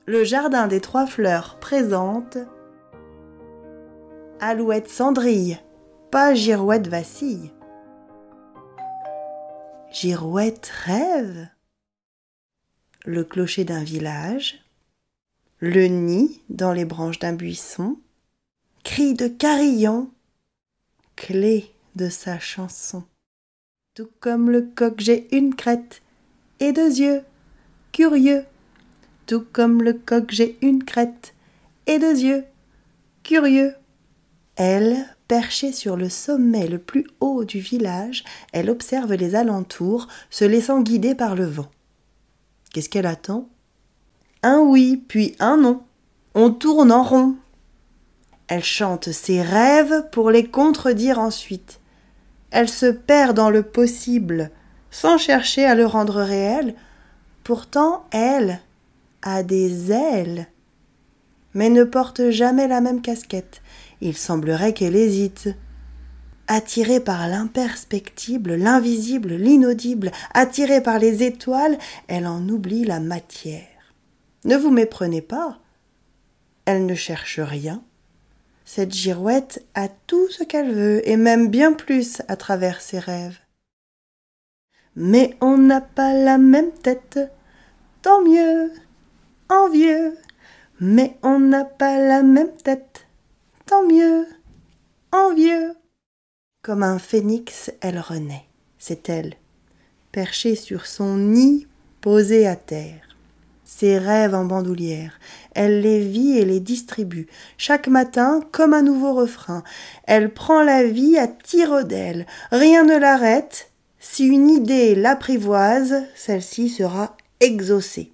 Le jardin des trois fleurs présente Alouette cendrille, pas Girouette vacille. Girouette rêve. Le clocher d'un village, le nid dans les branches d'un buisson, cri de carillon, clé de sa chanson. Tout comme le coq, j'ai une crête et deux yeux curieux. Tout comme le coq, j'ai une crête et deux yeux curieux. Elle, perchée sur le sommet le plus haut du village, elle observe les alentours, se laissant guider par le vent. Qu'est-ce qu'elle attend? Un oui, puis un non. On tourne en rond. Elle chante ses rêves pour les contredire ensuite. Elle se perd dans le possible, sans chercher à le rendre réel. Pourtant, elle a des ailes, mais ne porte jamais la même casquette. Il semblerait qu'elle hésite. Attirée par l'imperspectible, l'invisible, l'inaudible, attirée par les étoiles, elle en oublie la matière. Ne vous méprenez pas, elle ne cherche rien. Cette girouette a tout ce qu'elle veut, et même bien plus à travers ses rêves. Mais on n'a pas la même tête, tant mieux, envieux. Mais on n'a pas la même tête, tant mieux, envieux. Comme un phénix, elle renaît, c'est elle, perchée sur son nid, posée à terre. Ses rêves en bandoulière, elle les vit et les distribue. Chaque matin, comme un nouveau refrain, elle prend la vie à tire d'aile. Rien ne l'arrête. Si une idée l'apprivoise, celle-ci sera exaucée.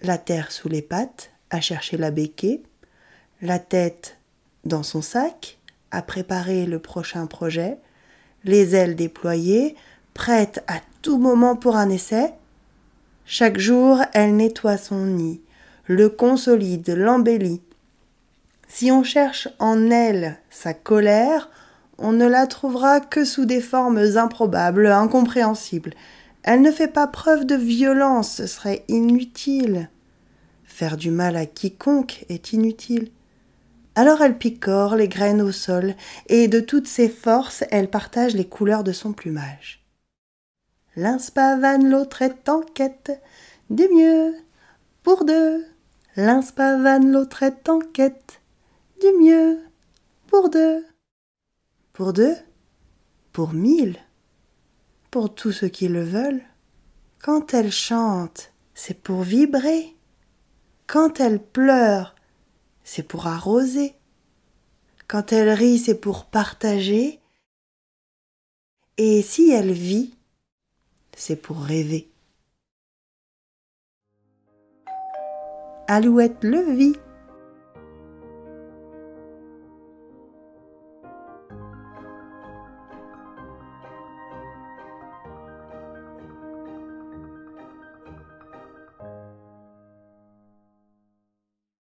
La terre sous les pattes, à chercher la béquée, la tête dans son sac, à préparer le prochain projet, les ailes déployées, prêtes à tout moment pour un essai. Chaque jour, elle nettoie son nid, le consolide, l'embellit. Si on cherche en elle sa colère, on ne la trouvera que sous des formes improbables, incompréhensibles. Elle ne fait pas preuve de violence, ce serait inutile. Faire du mal à quiconque est inutile. Alors elle picore les graines au sol, et de toutes ses forces, elle partage les couleurs de son plumage. L'un se pavane, l'autre est en quête du mieux pour deux. L'un se pavane, l'autre est en quête du mieux pour deux. Pour deux? Pour 1000? Pour tous ceux qui le veulent? Quand elle chante, c'est pour vibrer. Quand elle pleure, c'est pour arroser. Quand elle rit, c'est pour partager. Et si elle vit, c'est pour rêver. Alouette le vit.